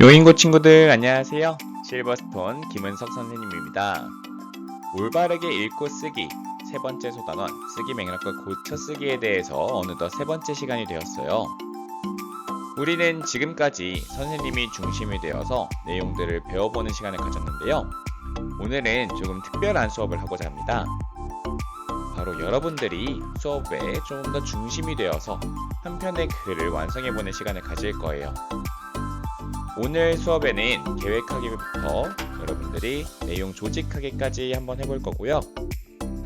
요인고 친구들 안녕하세요. 실버스톤 김은석 선생님입니다. 올바르게 읽고 쓰기 세 번째 소단원 쓰기 맥락과 고쳐 쓰기에 대해서 어느덧 세 번째 시간이 되었어요. 우리는 지금까지 선생님이 중심이 되어서 내용들을 배워보는 시간을 가졌는데요. 오늘은 조금 특별한 수업을 하고자 합니다. 바로 여러분들이 수업에 좀 더 중심이 되어서 한 편의 글을 완성해보는 시간을 가질 거예요. 오늘 수업에는 계획하기부터 여러분들이 내용 조직하기까지 한번 해볼 거고요.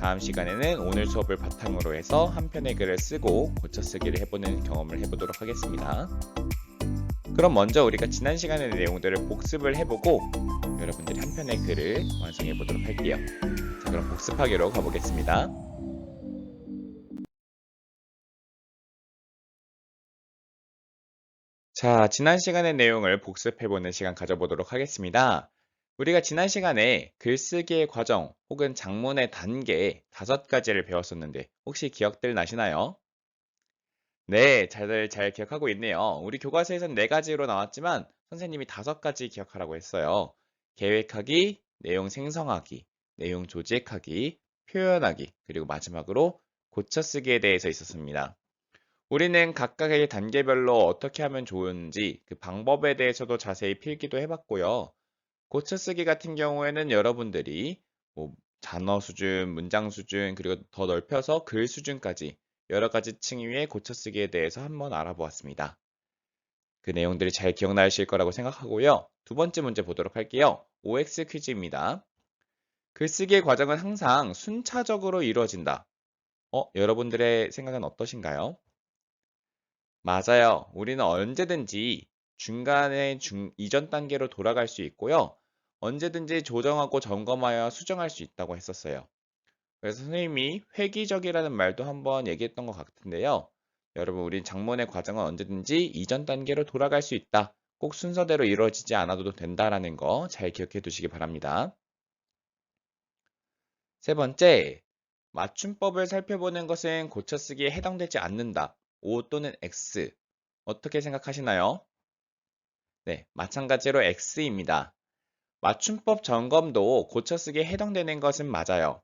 다음 시간에는 오늘 수업을 바탕으로 해서 한 편의 글을 쓰고 고쳐 쓰기를 해보는 경험을 해보도록 하겠습니다. 그럼 먼저 우리가 지난 시간의 내용들을 복습을 해보고 여러분들이 한 편의 글을 완성해 보도록 할게요. 자, 그럼 복습하기로 가보겠습니다. 자, 지난 시간의 내용을 복습해보는 시간 가져보도록 하겠습니다. 우리가 지난 시간에 글쓰기의 과정 혹은 작문의 단계 5가지를 배웠었는데 혹시 기억들 나시나요? 네, 다들 잘 기억하고 있네요. 우리 교과서에선 4가지로 나왔지만 선생님이 5가지 기억하라고 했어요. 계획하기, 내용 생성하기, 내용 조직하기, 표현하기, 그리고 마지막으로 고쳐쓰기에 대해서 있었습니다. 우리는 각각의 단계별로 어떻게 하면 좋은지 그 방법에 대해서도 자세히 필기도 해봤고요. 고쳐쓰기 같은 경우에는 여러분들이 뭐 단어 수준, 문장 수준, 그리고 더 넓혀서 글 수준까지 여러 가지 층위의 고쳐쓰기에 대해서 한번 알아보았습니다. 그 내용들이 잘 기억나실 거라고 생각하고요. 두 번째 문제 보도록 할게요. OX 퀴즈입니다. 글쓰기의 과정은 항상 순차적으로 이루어진다. 여러분들의 생각은 어떠신가요? 맞아요. 우리는 언제든지 중간에 이전 단계로 돌아갈 수 있고요. 언제든지 조정하고 점검하여 수정할 수 있다고 했었어요. 그래서 선생님이 획기적이라는 말도 한번 얘기했던 것 같은데요. 여러분, 우린 장문의 과정은 언제든지 이전 단계로 돌아갈 수 있다. 꼭 순서대로 이루어지지 않아도 된다라는 거 잘 기억해 두시기 바랍니다. 세 번째, 맞춤법을 살펴보는 것은 고쳐쓰기에 해당되지 않는다. O 또는 X. 어떻게 생각하시나요? 네, 마찬가지로 X입니다. 맞춤법 점검도 고쳐쓰기에 해당되는 것은 맞아요.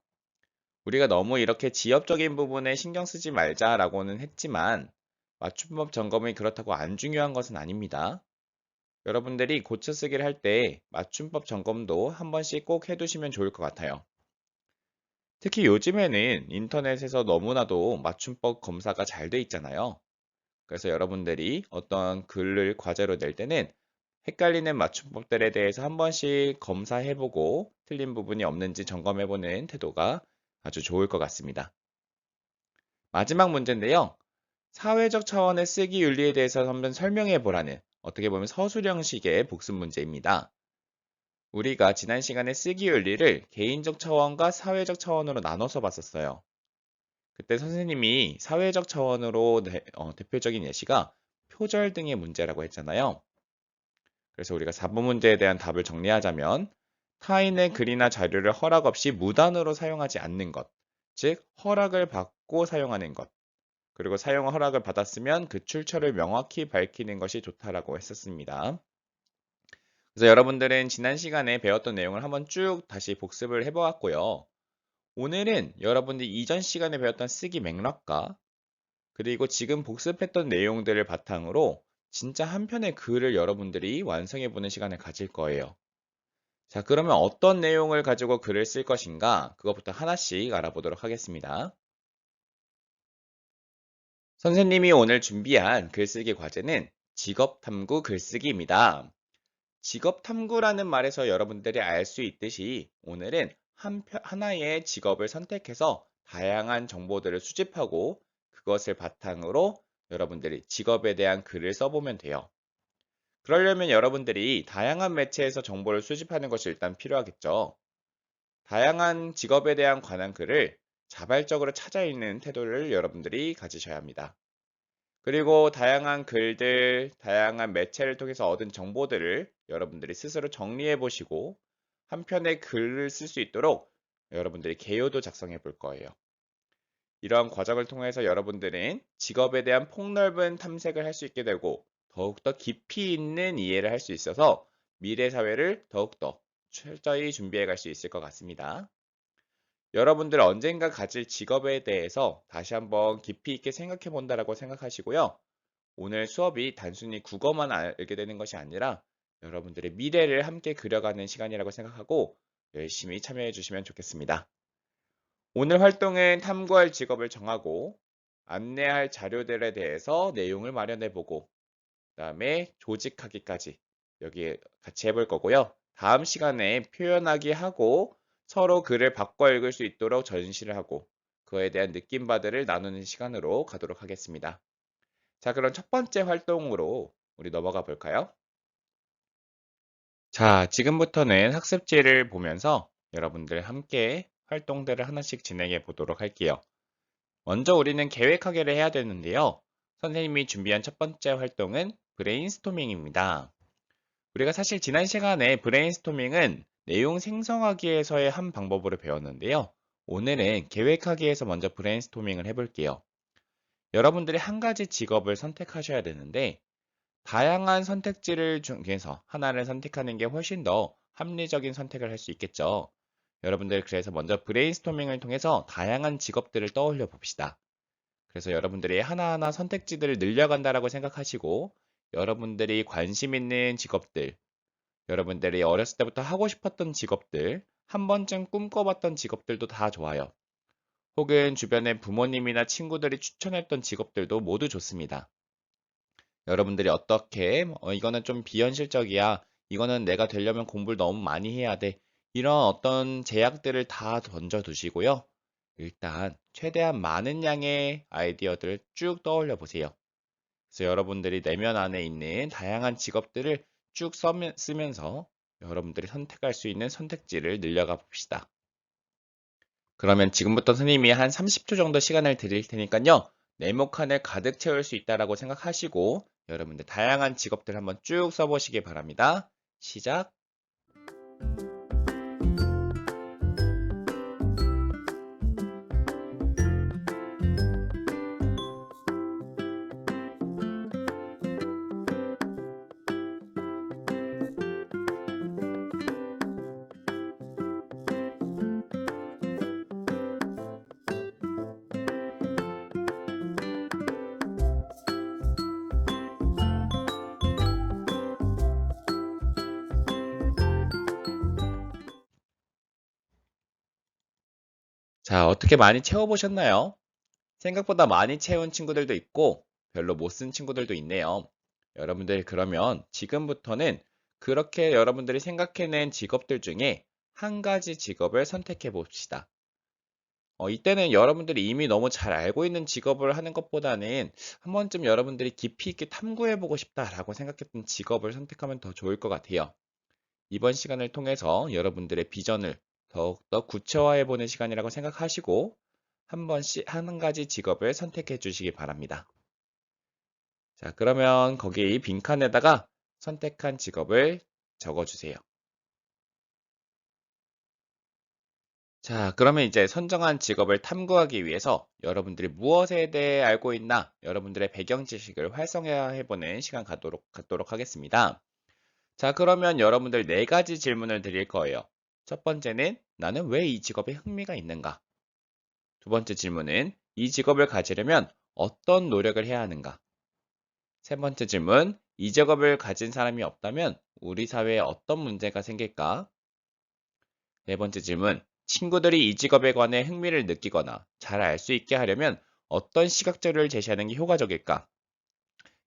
우리가 너무 이렇게 지엽적인 부분에 신경 쓰지 말자라고는 했지만 맞춤법 점검이 그렇다고 안 중요한 것은 아닙니다. 여러분들이 고쳐쓰기를 할 때 맞춤법 점검도 한 번씩 꼭 해두시면 좋을 것 같아요. 특히 요즘에는 인터넷에서 너무나도 맞춤법 검사가 잘 돼 있잖아요. 그래서 여러분들이 어떤 글을 과제로 낼 때는 헷갈리는 맞춤법들에 대해서 한 번씩 검사해보고 틀린 부분이 없는지 점검해보는 태도가 아주 좋을 것 같습니다. 마지막 문제인데요. 사회적 차원의 쓰기 윤리에 대해서 한번 설명해보라는 어떻게 보면 서술형식의 복습 문제입니다. 우리가 지난 시간에 쓰기 윤리를 개인적 차원과 사회적 차원으로 나눠서 봤었어요. 그때 선생님이 사회적 차원으로 대표적인 예시가 표절 등의 문제라고 했잖아요. 그래서 우리가 4번 문제에 대한 답을 정리하자면 타인의 글이나 자료를 허락 없이 무단으로 사용하지 않는 것, 즉 허락을 받고 사용하는 것, 그리고 사용 허락을 받았으면 그 출처를 명확히 밝히는 것이 좋다라고 했었습니다. 그래서 여러분들은 지난 시간에 배웠던 내용을 한번 쭉 다시 복습을 해보았고요. 오늘은 여러분들이 이전 시간에 배웠던 쓰기 맥락과 그리고 지금 복습했던 내용들을 바탕으로 진짜 한 편의 글을 여러분들이 완성해보는 시간을 가질 거예요. 자, 그러면 어떤 내용을 가지고 글을 쓸 것인가? 그것부터 하나씩 알아보도록 하겠습니다. 선생님이 오늘 준비한 글쓰기 과제는 직업탐구 글쓰기입니다. 직업탐구라는 말에서 여러분들이 알 수 있듯이 오늘은 하나의 직업을 선택해서 다양한 정보들을 수집하고 그것을 바탕으로 여러분들이 직업에 대한 글을 써보면 돼요. 그러려면 여러분들이 다양한 매체에서 정보를 수집하는 것이 일단 필요하겠죠. 다양한 직업에 대한 관한 글을 자발적으로 찾아 읽는 태도를 여러분들이 가지셔야 합니다. 그리고 다양한 글들, 다양한 매체를 통해서 얻은 정보들을 여러분들이 스스로 정리해 보시고 한 편의 글을 쓸 수 있도록 여러분들이 개요도 작성해 볼 거예요. 이러한 과정을 통해서 여러분들은 직업에 대한 폭넓은 탐색을 할 수 있게 되고 더욱더 깊이 있는 이해를 할 수 있어서 미래 사회를 더욱더 철저히 준비해 갈 수 있을 것 같습니다. 여러분들 언젠가 가질 직업에 대해서 다시 한번 깊이 있게 생각해 본다라고 생각하시고요. 오늘 수업이 단순히 국어만 알게 되는 것이 아니라 여러분들의 미래를 함께 그려가는 시간이라고 생각하고 열심히 참여해 주시면 좋겠습니다. 오늘 활동은 탐구할 직업을 정하고 안내할 자료들에 대해서 내용을 마련해 보고 그다음에 조직하기까지 여기 같이 해볼 거고요. 다음 시간에 표현하기 하고 서로 글을 바꿔 읽을 수 있도록 전시를 하고 그에 대한 느낌바들을 나누는 시간으로 가도록 하겠습니다. 자, 그럼 첫 번째 활동으로 우리 넘어가 볼까요? 자, 지금부터는 학습지를 보면서 여러분들 함께 활동들을 하나씩 진행해 보도록 할게요. 먼저 우리는 계획하기를 해야 되는데요. 선생님이 준비한 첫 번째 활동은 브레인스토밍입니다. 우리가 사실 지난 시간에 브레인스토밍은 내용 생성하기에서의 한 방법으로 배웠는데요. 오늘은 계획하기에서 먼저 브레인스토밍을 해볼게요. 여러분들이 한 가지 직업을 선택하셔야 되는데 다양한 선택지를 중에서 하나를 선택하는 게 훨씬 더 합리적인 선택을 할 수 있겠죠. 여러분들 그래서 먼저 브레인스토밍을 통해서 다양한 직업들을 떠올려 봅시다. 그래서 여러분들이 하나하나 선택지들을 늘려간다라고 생각하시고 여러분들이 관심 있는 직업들, 여러분들이 어렸을 때부터 하고 싶었던 직업들, 한 번쯤 꿈꿔봤던 직업들도 다 좋아요. 혹은 주변에 부모님이나 친구들이 추천했던 직업들도 모두 좋습니다. 여러분들이 어떻게 이거는 좀 비현실적이야. 이거는 내가 되려면 공부를 너무 많이 해야 돼. 이런 어떤 제약들을 다 던져 두시고요. 일단 최대한 많은 양의 아이디어들을 쭉 떠올려 보세요. 그래서 여러분들이 내면 안에 있는 다양한 직업들을 쭉 쓰면서 여러분들이 선택할 수 있는 선택지를 늘려가 봅시다. 그러면 지금부터 선생님이 한 30초 정도 시간을 드릴 테니까요. 네모칸을 가득 채울 수 있다라고 생각하시고 여러분들 다양한 직업들 한번 쭉 써보시기 바랍니다. 시작! 자, 어떻게 많이 채워보셨나요? 생각보다 많이 채운 친구들도 있고 별로 못 쓴 친구들도 있네요. 여러분들 그러면 지금부터는 그렇게 여러분들이 생각해낸 직업들 중에 한 가지 직업을 선택해 봅시다. 이때는 여러분들이 이미 너무 잘 알고 있는 직업을 하는 것보다는 한 번쯤 여러분들이 깊이 있게 탐구해 보고 싶다라고 생각했던 직업을 선택하면 더 좋을 것 같아요. 이번 시간을 통해서 여러분들의 비전을 더욱더 구체화해 보는 시간이라고 생각하시고 한 번씩 한 가지 직업을 선택해 주시기 바랍니다. 자, 그러면 거기 빈칸에다가 선택한 직업을 적어 주세요. 자, 그러면 이제 선정한 직업을 탐구하기 위해서 여러분들이 무엇에 대해 알고 있나 여러분들의 배경 지식을 활성화해보는 시간 갖도록 하겠습니다. 자, 그러면 여러분들 네 가지 질문을 드릴 거예요. 첫 번째는 나는 왜 이 직업에 흥미가 있는가? 두 번째 질문은 이 직업을 가지려면 어떤 노력을 해야 하는가? 세 번째 질문, 이 직업을 가진 사람이 없다면 우리 사회에 어떤 문제가 생길까? 네 번째 질문. 친구들이 이 직업에 관해 흥미를 느끼거나 잘 알 수 있게 하려면 어떤 시각 자료를 제시하는 게 효과적일까?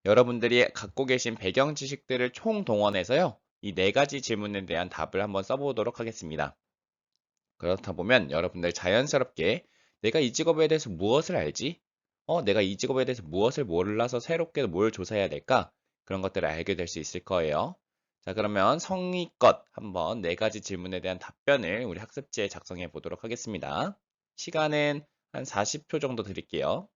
여러분들이 갖고 계신 배경 지식들을 총동원해서요. 이 네 가지 질문에 대한 답을 한번 써보도록 하겠습니다. 그렇다 보면 여러분들 자연스럽게 내가 이 직업에 대해서 무엇을 알지? 내가 이 직업에 대해서 무엇을 몰라서 새롭게 뭘 조사해야 될까? 그런 것들을 알게 될 수 있을 거예요. 자, 그러면 성의껏 한번 네 가지 질문에 대한 답변을 우리 학습지에 작성해 보도록 하겠습니다. 시간은 한 40초 정도 드릴게요.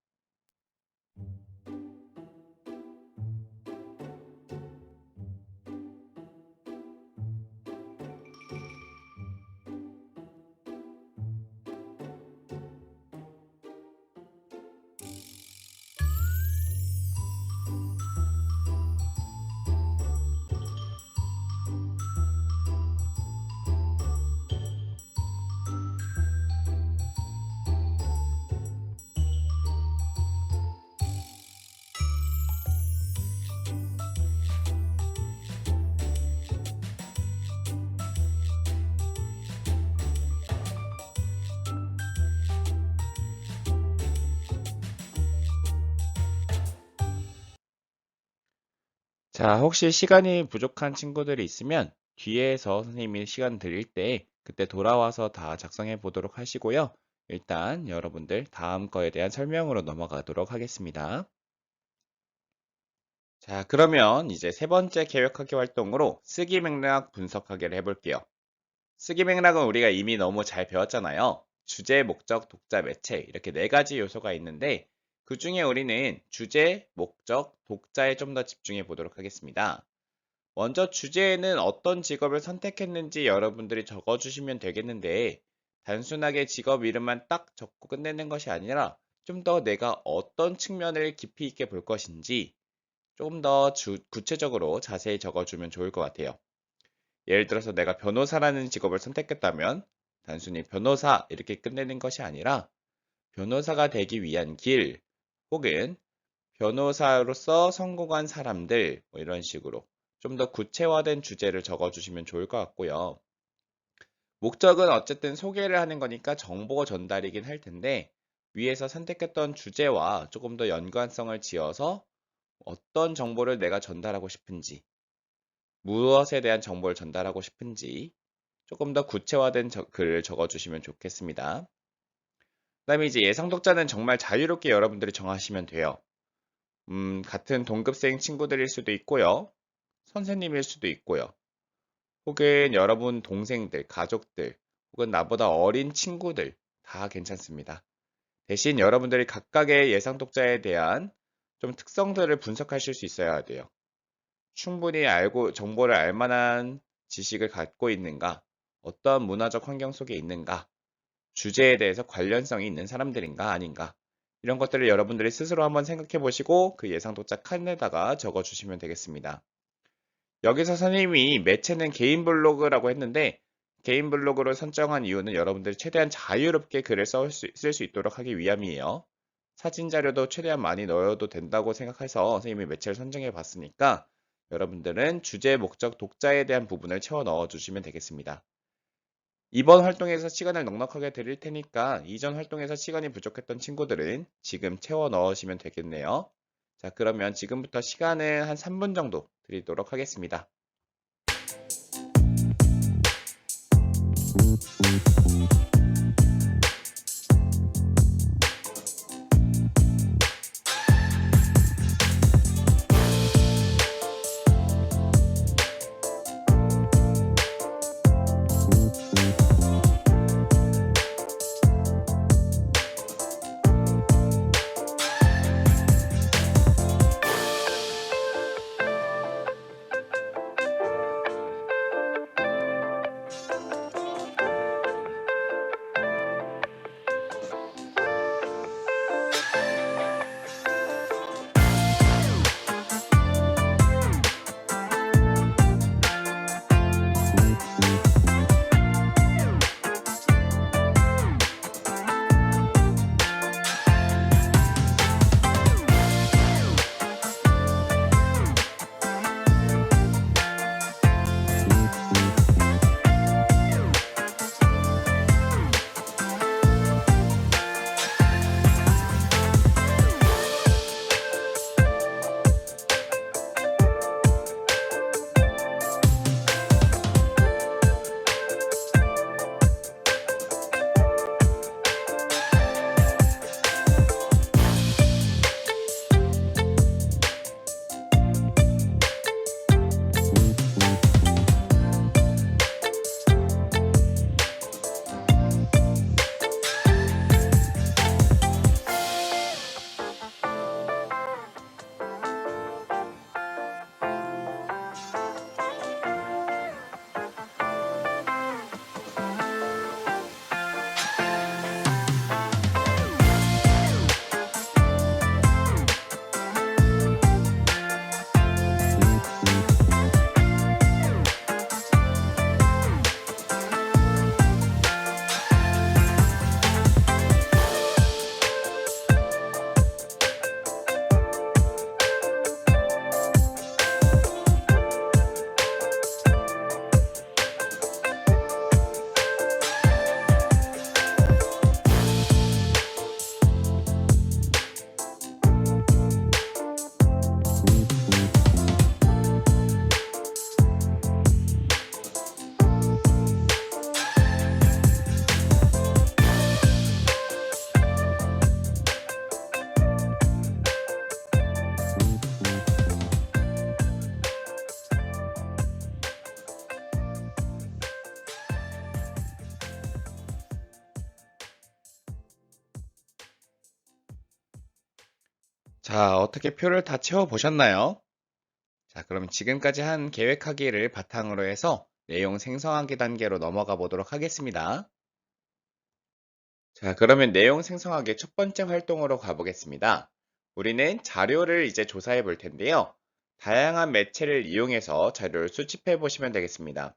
자, 혹시 시간이 부족한 친구들이 있으면 뒤에서 선생님이 시간 드릴 때 그때 돌아와서 다 작성해 보도록 하시고요. 일단 여러분들 다음 거에 대한 설명으로 넘어가도록 하겠습니다. 자, 그러면 이제 세 번째 계획하기 활동으로 쓰기 맥락 분석하기를 해볼게요. 쓰기 맥락은 우리가 이미 너무 잘 배웠잖아요. 주제, 목적, 독자, 매체 이렇게 네 가지 요소가 있는데 그 중에 우리는 주제, 목적, 독자에 좀 더 집중해 보도록 하겠습니다. 먼저 주제에는 어떤 직업을 선택했는지 여러분들이 적어주시면 되겠는데 단순하게 직업 이름만 딱 적고 끝내는 것이 아니라 좀 더 내가 어떤 측면을 깊이 있게 볼 것인지 조금 더 구체적으로 자세히 적어주면 좋을 것 같아요. 예를 들어서 내가 변호사라는 직업을 선택했다면 단순히 변호사 이렇게 끝내는 것이 아니라 변호사가 되기 위한 길 혹은 변호사로서 성공한 사람들 뭐 이런 식으로 좀 더 구체화된 주제를 적어주시면 좋을 것 같고요. 목적은 어쨌든 소개를 하는 거니까 정보 전달이긴 할 텐데 위에서 선택했던 주제와 조금 더 연관성을 지어서 어떤 정보를 내가 전달하고 싶은지 무엇에 대한 정보를 전달하고 싶은지 조금 더 구체화된 글을 적어주시면 좋겠습니다. 그다음에 이제 예상 독자는 정말 자유롭게 여러분들이 정하시면 돼요. 같은 동급생 친구들일 수도 있고요. 선생님일 수도 있고요. 혹은 여러분 동생들, 가족들, 혹은 나보다 어린 친구들 다 괜찮습니다. 대신 여러분들이 각각의 예상 독자에 대한 좀 특성들을 분석하실 수 있어야 돼요. 충분히 알고 정보를 알 만한 지식을 갖고 있는가? 어떤 문화적 환경 속에 있는가? 주제에 대해서 관련성이 있는 사람들인가 아닌가? 이런 것들을 여러분들이 스스로 한번 생각해 보시고 그 예상 독자 칸에다가 적어 주시면 되겠습니다. 여기서 선생님이 매체는 개인 블로그라고 했는데 개인 블로그를 선정한 이유는 여러분들이 최대한 자유롭게 글을 쓸 수 있도록 하기 위함이에요. 사진 자료도 최대한 많이 넣어도 된다고 생각해서 선생님이 매체를 선정해 봤으니까 여러분들은 주제, 목적, 독자에 대한 부분을 채워 넣어 주시면 되겠습니다. 이번 활동에서 시간을 넉넉하게 드릴 테니까 이전 활동에서 시간이 부족했던 친구들은 지금 채워 넣으시면 되겠네요. 자, 그러면 지금부터 시간을 한 3분 정도 드리도록 하겠습니다. 자, 어떻게 표를 다 채워보셨나요? 자, 그럼 지금까지 한 계획하기를 바탕으로 해서 내용 생성하기 단계로 넘어가 보도록 하겠습니다. 자, 그러면 내용 생성하기 첫 번째 활동으로 가보겠습니다. 우리는 자료를 이제 조사해 볼 텐데요. 다양한 매체를 이용해서 자료를 수집해 보시면 되겠습니다.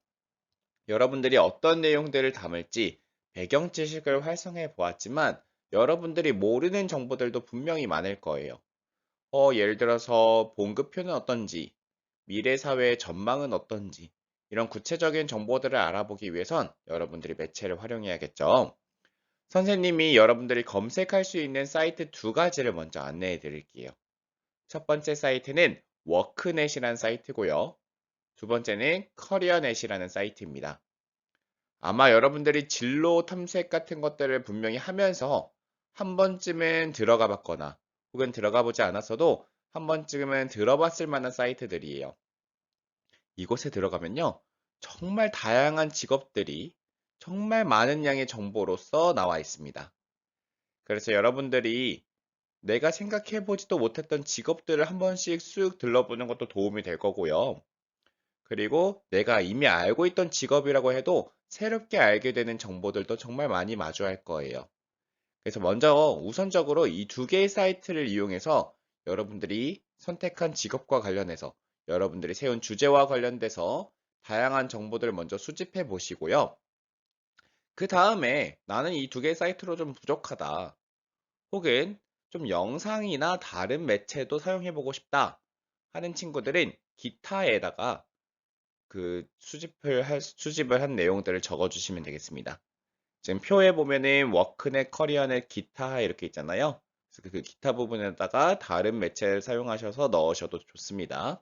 여러분들이 어떤 내용들을 담을지 배경 지식을 활성해 보았지만 여러분들이 모르는 정보들도 분명히 많을 거예요. 예를 들어서 봉급표는 어떤지, 미래 사회의 전망은 어떤지, 이런 구체적인 정보들을 알아보기 위해선 여러분들이 매체를 활용해야겠죠. 선생님이 여러분들이 검색할 수 있는 사이트 두 가지를 먼저 안내해 드릴게요. 첫 번째 사이트는 워크넷이라는 사이트고요. 두 번째는 커리어넷이라는 사이트입니다. 아마 여러분들이 진로 탐색 같은 것들을 분명히 하면서 한 번쯤은 들어가 봤거나 혹은 들어가 보지 않았어도 한 번쯤은 들어봤을 만한 사이트들이에요. 이곳에 들어가면요. 정말 다양한 직업들이 정말 많은 양의 정보로서 나와 있습니다. 그래서 여러분들이 내가 생각해 보지도 못했던 직업들을 한 번씩 쑥 들러보는 것도 도움이 될 거고요. 그리고 내가 이미 알고 있던 직업이라고 해도 새롭게 알게 되는 정보들도 정말 많이 마주할 거예요. 그래서 먼저 우선적으로 이 두 개의 사이트를 이용해서 여러분들이 선택한 직업과 관련해서 여러분들이 세운 주제와 관련돼서 다양한 정보들을 먼저 수집해 보시고요. 그 다음에 나는 이 두 개의 사이트로 좀 부족하다. 혹은 좀 영상이나 다른 매체도 사용해 보고 싶다 하는 친구들은 기타에다가 그 수집을 한 내용들을 적어 주시면 되겠습니다. 지금 표에 보면은 워크넷, 커리어넷, 기타 이렇게 있잖아요. 그래서 그 기타 부분에다가 다른 매체를 사용하셔서 넣으셔도 좋습니다.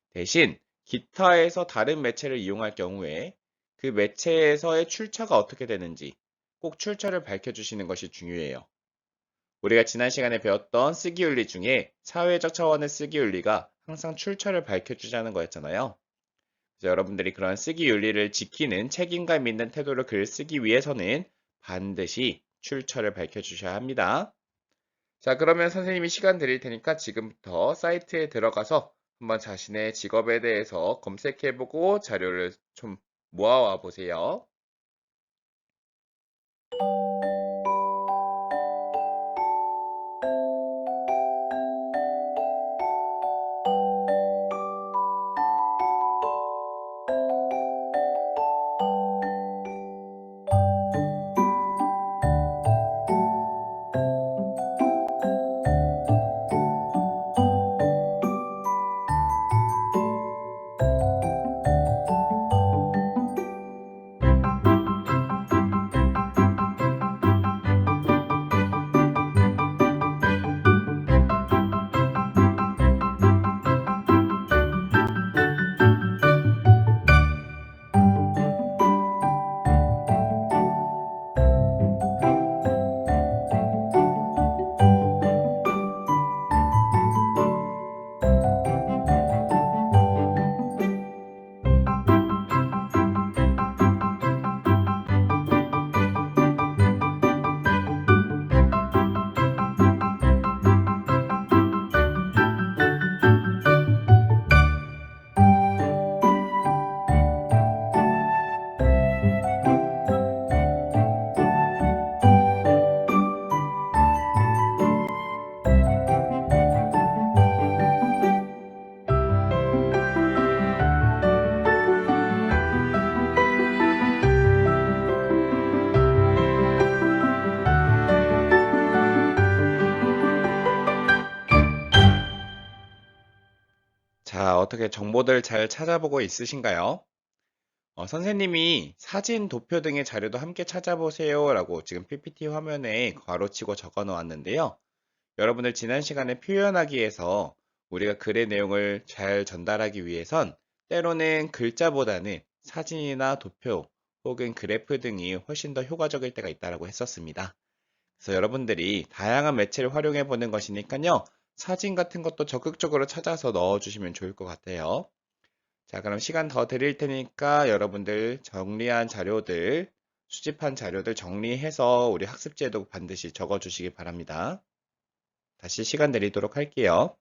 대신 기타에서 다른 매체를 이용할 경우에 그 매체에서의 출처가 어떻게 되는지 꼭 출처를 밝혀주시는 것이 중요해요. 우리가 지난 시간에 배웠던 쓰기 윤리 중에 사회적 차원의 쓰기 윤리가 항상 출처를 밝혀주자는 거였잖아요. 그래서 여러분들이 그런 쓰기 윤리를 지키는 책임감 있는 태도를 글 쓰기 위해서는 반드시 출처를 밝혀주셔야 합니다. 자, 그러면 선생님이 시간 드릴 테니까 지금부터 사이트에 들어가서 한번 자신의 직업에 대해서 검색해보고 자료를 좀 모아와 보세요. 자, 어떻게 정보들 잘 찾아보고 있으신가요? 선생님이 사진, 도표 등의 자료도 함께 찾아보세요 라고 지금 PPT 화면에 괄호치고 적어 놓았는데요. 여러분들 지난 시간에 표현하기에서 우리가 글의 내용을 잘 전달하기 위해선 때로는 글자보다는 사진이나 도표 혹은 그래프 등이 훨씬 더 효과적일 때가 있다고 했었습니다. 그래서 여러분들이 다양한 매체를 활용해 보는 것이니까요. 사진 같은 것도 적극적으로 찾아서 넣어주시면 좋을 것 같아요. 자, 그럼 시간 더 드릴 테니까 여러분들 정리한 자료들, 수집한 자료들 정리해서 우리 학습지에도 반드시 적어주시기 바랍니다. 다시 시간 내리도록 할게요.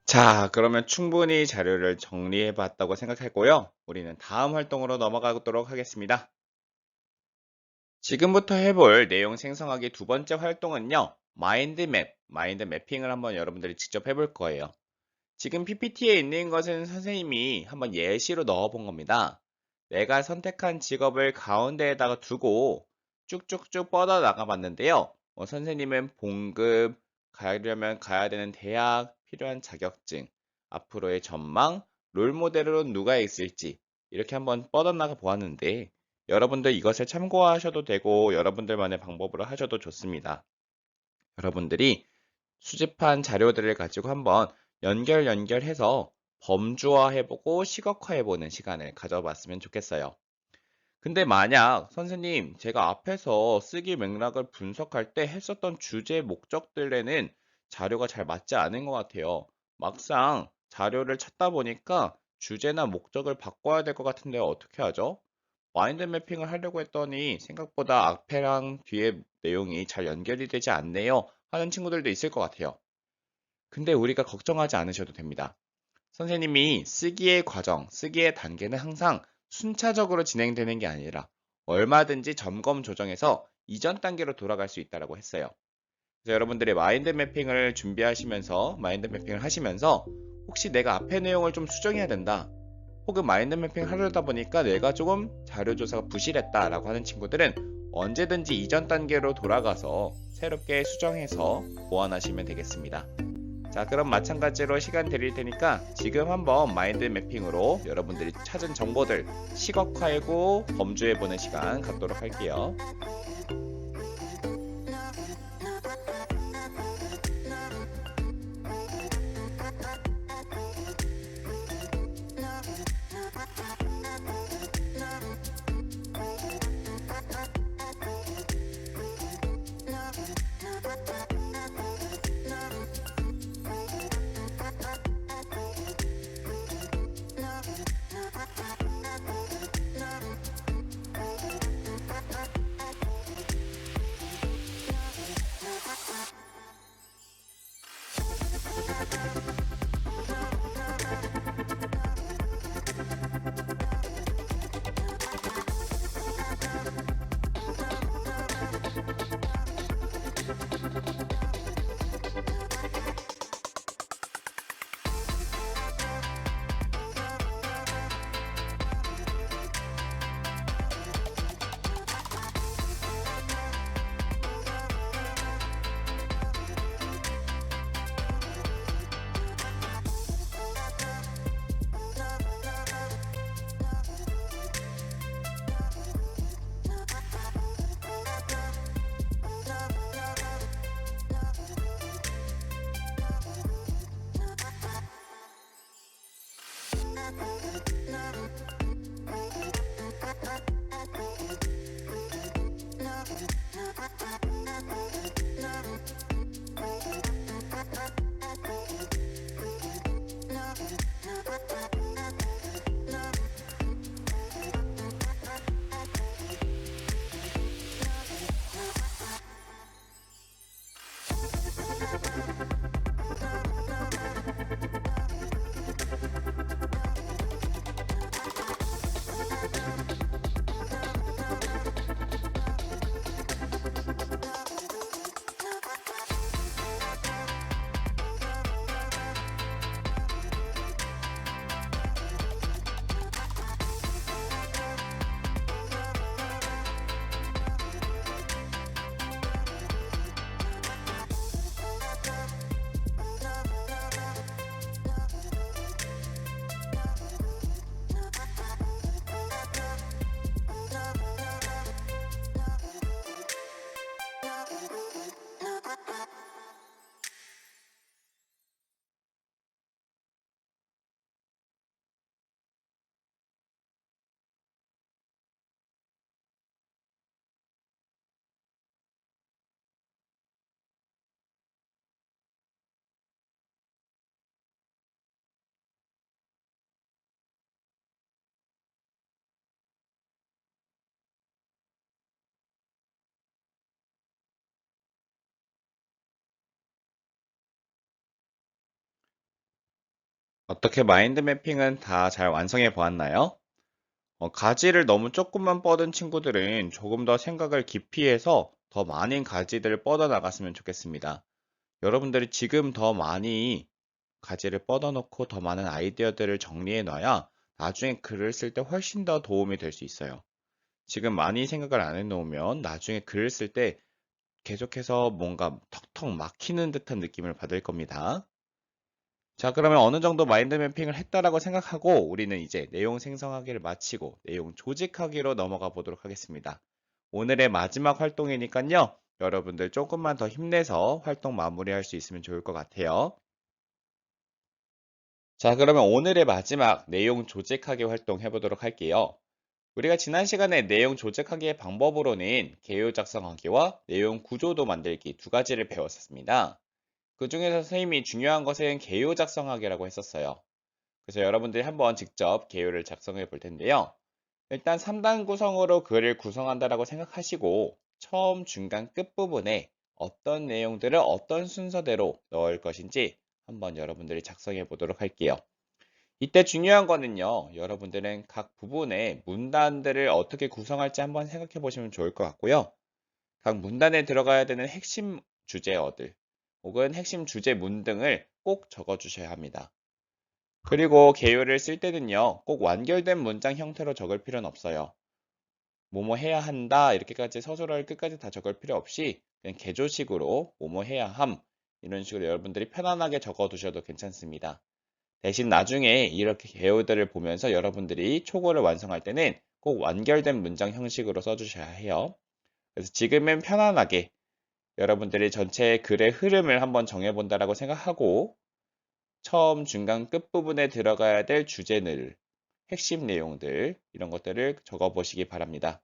자, 그러면 충분히 자료를 정리해 봤다고 생각하고요. 우리는 다음 활동으로 넘어가도록 하겠습니다. 지금부터 해볼 내용 생성하기 두 번째 활동은요. 마인드 매핑을 한번 여러분들이 직접 해볼 거예요. 지금 PPT에 있는 것은 선생님이 한번 예시로 넣어 본 겁니다. 내가 선택한 직업을 가운데에다가 두고 쭉쭉쭉 뻗어 나가 봤는데요. 선생님은 봉급, 가려면 가야 되는 대학, 필요한 자격증, 앞으로의 전망, 롤모델로 누가 있을지 이렇게 한번 뻗어 나가 보았는데 여러분들 이것을 참고하셔도 되고 여러분들만의 방법으로 하셔도 좋습니다. 여러분들이 수집한 자료들을 가지고 한번 연결해서 범주화해보고 시각화해보는 시간을 가져봤으면 좋겠어요. 근데 만약 선생님 제가 앞에서 쓰기 맥락을 분석할 때 했었던 주제 목적들에는 자료가 잘 맞지 않은 것 같아요. 막상 자료를 찾다 보니까 주제나 목적을 바꿔야 될 것 같은데 어떻게 하죠? 마인드 매핑을 하려고 했더니 생각보다 앞에랑 뒤에 내용이 잘 연결이 되지 않네요 하는 친구들도 있을 것 같아요. 근데 우리가 걱정하지 않으셔도 됩니다. 선생님이 쓰기의 과정, 쓰기의 단계는 항상 순차적으로 진행되는 게 아니라 얼마든지 점검 조정해서 이전 단계로 돌아갈 수 있다고 했어요. 그래서 여러분들이 마인드 매핑을 준비하시면서 마인드 매핑을 하시면서 혹시 내가 앞에 내용을 좀 수정해야 된다. 혹은 마인드 매핑 하려다 보니까 내가 조금 자료 조사가 부실했다라고 하는 친구들은 언제든지 이전 단계로 돌아가서 새롭게 수정해서 보완하시면 되겠습니다. 자, 그럼 마찬가지로 시간 드릴 테니까 지금 한번 마인드 매핑으로 여러분들이 찾은 정보들 시각화하고 범주해보는 시간 갖도록 할게요. 어떻게 마인드 매핑은 다 잘 완성해 보았나요? 가지를 너무 조금만 뻗은 친구들은 조금 더 생각을 깊이 해서 더 많은 가지들을 뻗어 나갔으면 좋겠습니다. 여러분들이 지금 더 많이 가지를 뻗어 놓고 더 많은 아이디어들을 정리해 놔야 나중에 글을 쓸 때 훨씬 더 도움이 될 수 있어요. 지금 많이 생각을 안 해 놓으면 나중에 글을 쓸 때 계속해서 뭔가 턱턱 막히는 듯한 느낌을 받을 겁니다. 자, 그러면 어느 정도 마인드 매핑을 했다라고 생각하고 우리는 이제 내용 생성하기를 마치고 내용 조직하기로 넘어가 보도록 하겠습니다. 오늘의 마지막 활동이니까요. 여러분들 조금만 더 힘내서 활동 마무리할 수 있으면 좋을 것 같아요. 자, 그러면 오늘의 마지막 내용 조직하기 활동 해보도록 할게요. 우리가 지난 시간에 내용 조직하기의 방법으로는 개요 작성하기와 내용 구조도 만들기 두 가지를 배웠었습니다. 그 중에서 선생님이 중요한 것은 개요 작성하기라고 했었어요. 그래서 여러분들이 한번 직접 개요를 작성해 볼 텐데요. 일단 3단 구성으로 글을 구성한다라고 생각하시고 처음, 중간, 끝부분에 어떤 내용들을 어떤 순서대로 넣을 것인지 한번 여러분들이 작성해 보도록 할게요. 이때 중요한 거는요, 여러분들은 각 부분의 문단들을 어떻게 구성할지 한번 생각해 보시면 좋을 것 같고요. 각 문단에 들어가야 되는 핵심 주제어들 혹은 핵심 주제문 등을 꼭 적어 주셔야 합니다. 그리고 개요를 쓸 때는요, 꼭 완결된 문장 형태로 적을 필요는 없어요. 뭐뭐 해야 한다, 이렇게까지 서술어를 끝까지 다 적을 필요 없이 그냥 개조식으로 뭐뭐 해야 함, 이런 식으로 여러분들이 편안하게 적어 두셔도 괜찮습니다. 대신 나중에 이렇게 개요들을 보면서 여러분들이 초고를 완성할 때는 꼭 완결된 문장 형식으로 써주셔야 해요. 그래서 지금은 편안하게 여러분들이 전체 글의 흐름을 한번 정해본다라고 생각하고 처음, 중간, 끝부분에 들어가야 될 주제들, 핵심 내용들 이런 것들을 적어 보시기 바랍니다.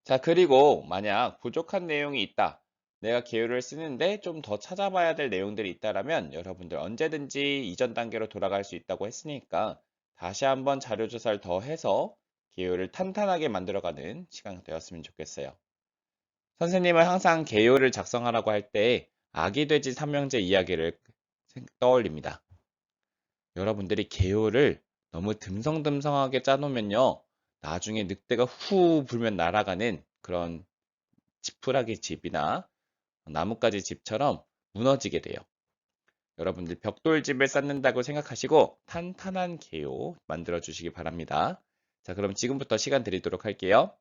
자, 그리고 만약 부족한 내용이 있다. 내가 개요를 쓰는데 좀 더 찾아봐야 될 내용들이 있다라면 여러분들 언제든지 이전 단계로 돌아갈 수 있다고 했으니까 다시 한번 자료 조사를 더 해서 개요를 탄탄하게 만들어가는 시간 되었으면 좋겠어요. 선생님은 항상 개요를 작성하라고 할 때 아기 돼지 삼형제 이야기를 떠올립니다. 여러분들이 개요를 너무 듬성듬성하게 짜놓으면요. 나중에 늑대가 후 불면 날아가는 그런 지푸라기 집이나 나뭇가지 집처럼 무너지게 돼요. 여러분들 벽돌집을 쌓는다고 생각하시고 탄탄한 개요 만들어 주시기 바랍니다. 자, 그럼 지금부터 시간 드리도록 할게요.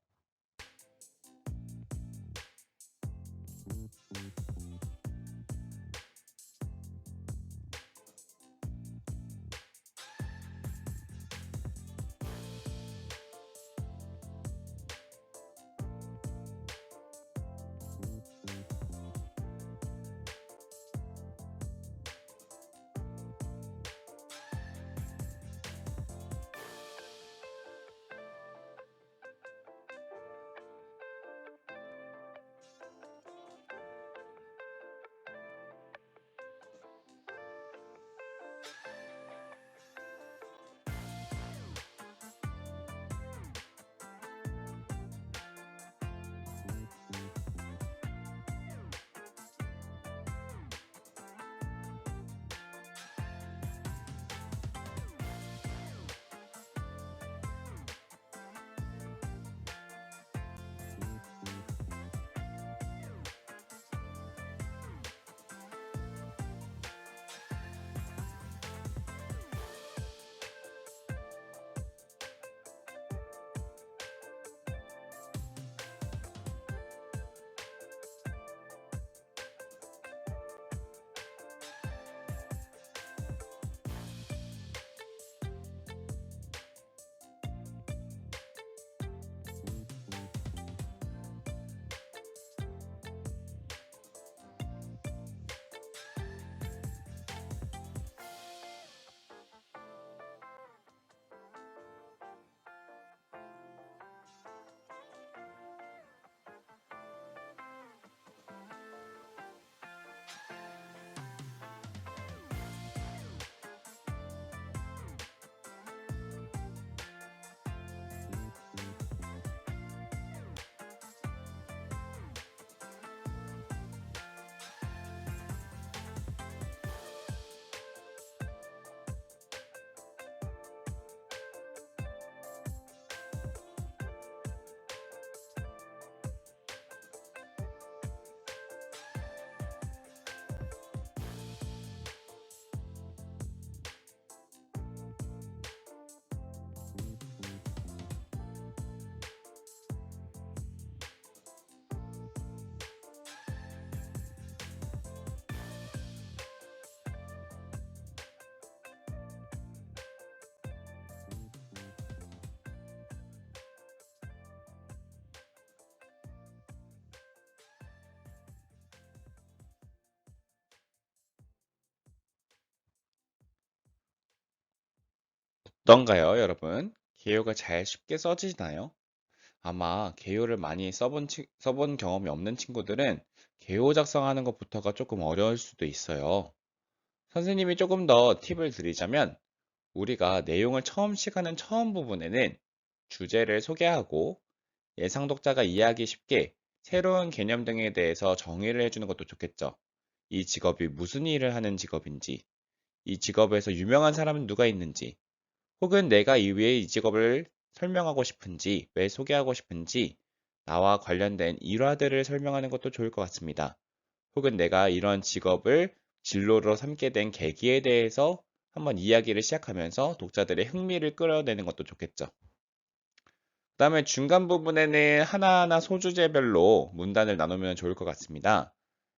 어떤가요, 여러분? 개요가 잘 쉽게 써지나요? 아마 개요를 많이 써본 경험이 없는 친구들은 개요 작성하는 것부터가 조금 어려울 수도 있어요. 선생님이 조금 더 팁을 드리자면, 우리가 내용을 처음 시작하는 처음 부분에는 주제를 소개하고 예상 독자가 이해하기 쉽게 새로운 개념 등에 대해서 정의를 해주는 것도 좋겠죠. 이 직업이 무슨 일을 하는 직업인지, 이 직업에서 유명한 사람은 누가 있는지, 혹은 내가 이외에 이 직업을 설명하고 싶은지, 왜 소개하고 싶은지, 나와 관련된 일화들을 설명하는 것도 좋을 것 같습니다. 혹은 내가 이런 직업을 진로로 삼게 된 계기에 대해서 한번 이야기를 시작하면서 독자들의 흥미를 끌어내는 것도 좋겠죠. 그 다음에 중간 부분에는 하나하나 소주제별로 문단을 나누면 좋을 것 같습니다.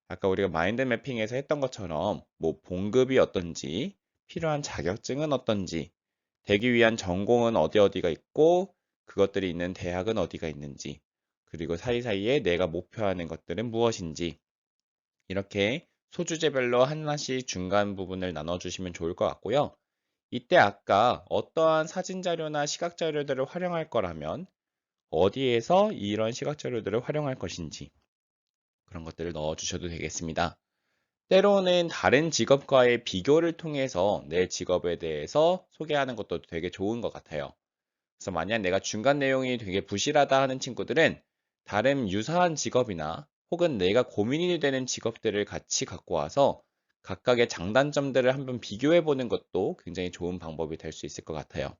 아까 우리가 마인드 매핑에서 했던 것처럼 뭐 봉급이 어떤지, 필요한 자격증은 어떤지, 되기 위한 전공은 어디가 있고 그것들이 있는 대학은 어디가 있는지, 그리고 사이사이에 내가 목표하는 것들은 무엇인지, 이렇게 소주제별로 하나씩 중간 부분을 나눠주시면 좋을 것 같고요. 이때 아까 어떠한 사진 자료나 시각 자료들을 활용할 거라면 어디에서 이런 시각 자료들을 활용할 것인지 그런 것들을 넣어주셔도 되겠습니다. 때로는 다른 직업과의 비교를 통해서 내 직업에 대해서 소개하는 것도 되게 좋은 것 같아요. 그래서 만약 내가 중간 내용이 되게 부실하다 하는 친구들은 다른 유사한 직업이나 혹은 내가 고민이 되는 직업들을 같이 갖고 와서 각각의 장단점들을 한번 비교해 보는 것도 굉장히 좋은 방법이 될 수 있을 것 같아요.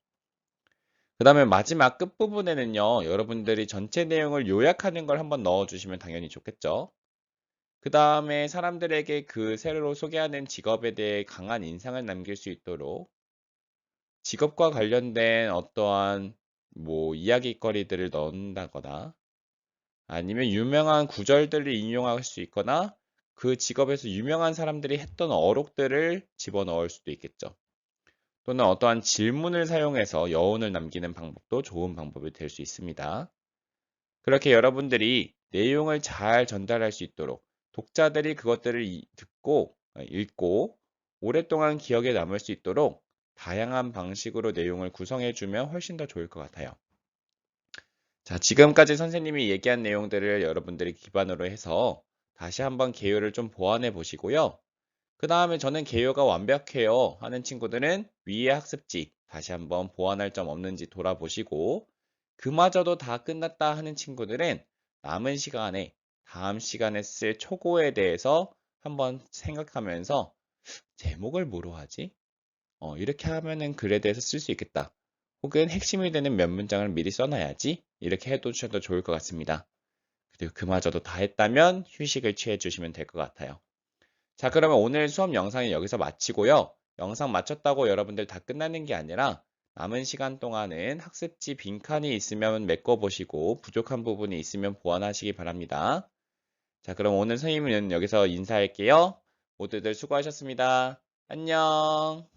그 다음에 마지막 끝부분에는요, 여러분들이 전체 내용을 요약하는 걸 한번 넣어주시면 당연히 좋겠죠. 그 다음에 사람들에게 그 새로 소개하는 직업에 대해 강한 인상을 남길 수 있도록 직업과 관련된 어떠한 뭐 이야깃거리들을 넣는다거나 아니면 유명한 구절들을 인용할 수 있거나 그 직업에서 유명한 사람들이 했던 어록들을 집어넣을 수도 있겠죠. 또는 어떠한 질문을 사용해서 여운을 남기는 방법도 좋은 방법이 될 수 있습니다. 그렇게 여러분들이 내용을 잘 전달할 수 있도록 독자들이 그것들을 듣고 읽고 오랫동안 기억에 남을 수 있도록 다양한 방식으로 내용을 구성해주면 훨씬 더 좋을 것 같아요. 자, 지금까지 선생님이 얘기한 내용들을 여러분들이 기반으로 해서 다시 한번 개요를 좀 보완해 보시고요. 그 다음에 저는 개요가 완벽해요 하는 친구들은 위의 학습지 다시 한번 보완할 점 없는지 돌아보시고 그마저도 다 끝났다 하는 친구들은 남은 시간에 다음 시간에 쓸 초고에 대해서 한번 생각하면서 제목을 뭐로 하지? 이렇게 하면은 글에 대해서 쓸 수 있겠다. 혹은 핵심이 되는 몇 문장을 미리 써놔야지. 이렇게 해두셔도 좋을 것 같습니다. 그리고 그마저도 다 했다면 휴식을 취해 주시면 될 것 같아요. 자, 그러면 오늘 수업 영상은 여기서 마치고요. 영상 마쳤다고 여러분들 다 끝나는 게 아니라 남은 시간 동안은 학습지 빈칸이 있으면 메꿔보시고 부족한 부분이 있으면 보완하시기 바랍니다. 자, 그럼 오늘 선생님은 여기서 인사할게요. 모두들 수고하셨습니다. 안녕.